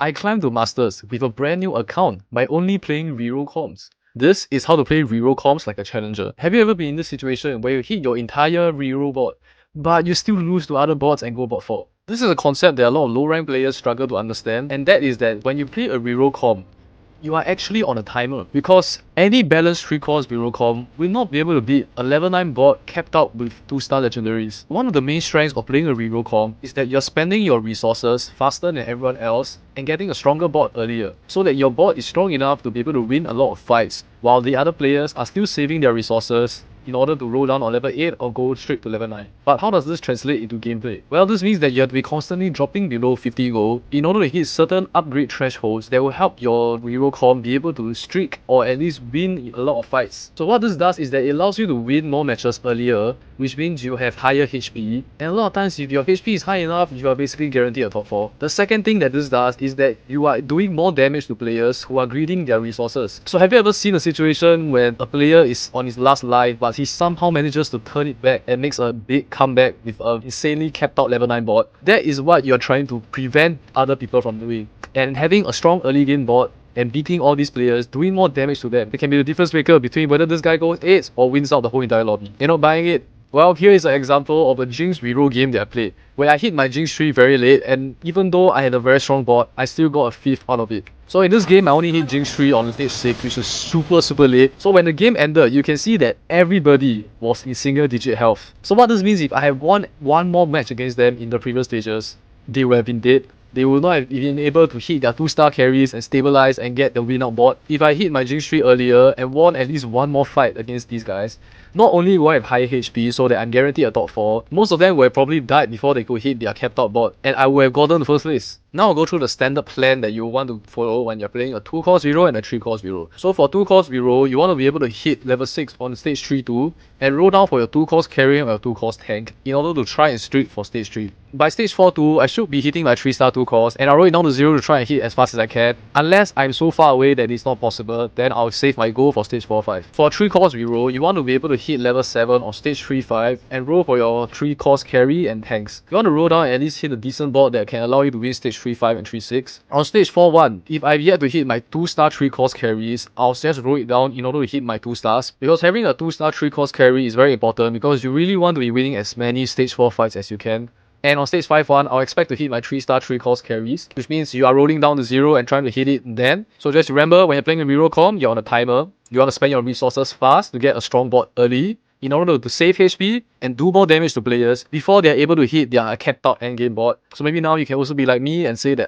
I climbed to Masters with a brand new account by only playing Reroll comps. This is how to play Reroll comps like a challenger. Have you ever been in this situation where you hit your entire Reroll board, but you still lose to other boards and go bot 4? This is a concept that a lot of low rank players struggle to understand, and that is that when you play a Reroll comp, you are actually on a timer, because any balanced 3-course Reroll comp will not be able to beat a level 9 board capped out with 2-star legendaries. One of the main strengths of playing a Reroll comp is that you're spending your resources faster than everyone else and getting a stronger board earlier, so that your board is strong enough to be able to win a lot of fights, while the other players are still saving their resources in order to roll down on level 8 or go straight to level 9. But how does this translate into gameplay? Well, this means that you have to be constantly dropping below 50 gold in order to hit certain upgrade thresholds that will help your reroll comp be able to streak or at least win a lot of fights. So what this does is that it allows you to win more matches earlier, which means you have higher HP, and a lot of times if your HP is high enough, you are basically guaranteed a top 4. The second thing that this does is that you are doing more damage to players who are greeding their resources. So have you ever seen a situation where a player is on his last life but he somehow manages to turn it back and makes a big comeback with an insanely capped out level 9 board? That is what you're trying to prevent other people from doing. And having a strong early game board and beating all these players, doing more damage to them, it can be the difference maker between whether this guy goes 8 or wins out the whole entire lobby. You're not buying it? Well, here is an example of a Jinx reroll game that I played, where I hit my Jinx tree very late, and even though I had a very strong board, I still got a 5th out of it. So in this game, I only hit Jinx tree on stage 6, which is super late. So when the game ended, you can see that everybody was in single digit health. So what this means, if I have won one more match against them in the previous stages, they would have been dead. They will not have been able to hit their 2-star carries and stabilize and get the win out board. If I hit my Jinx tree earlier and won at least one more fight against these guys, not only will I have higher HP so that I'm guaranteed a top 4, most of them will have probably died before they could hit their capped out board, and I would have gotten the first place. Now I'll go through the standard plan that you want to follow when you're playing a 2-course reroll and a 3-course reroll. So for 2-course reroll, you want to be able to hit level 6 on stage 3-2 and roll down for your 2-course carry or your 2-course tank in order to try and streak for stage 3. By stage 4-2, I should be hitting my 3-star 2-course, and I'll roll it down to 0 to try and hit as fast as I can. Unless I'm so far away that it's not possible, then I'll save my goal for stage 4-5. For a 3-course reroll, you want to be able to hit level 7 on stage 3-5 and roll for your 3-course carry and tanks. You want to roll down and at least hit a decent board that can allow you to win stage 3-5 and 3-6. On stage 4-1, if I've yet to hit my 2-star 3-course carries, I'll just roll it down in order to hit my 2-stars. Because having a 2-star 3-course carry is very important because you really want to be winning as many stage 4 fights as you can. And on stage 5-1, I'll expect to hit my 3-star 3-course carries, which means you are rolling down to 0 and trying to hit it then. So just remember, when you're playing a reroll comp, you're on a timer. You want to spend your resources fast to get a strong board early in order to save HP and do more damage to players before they're able to hit their capped out endgame board. So maybe now you can also be like me and say that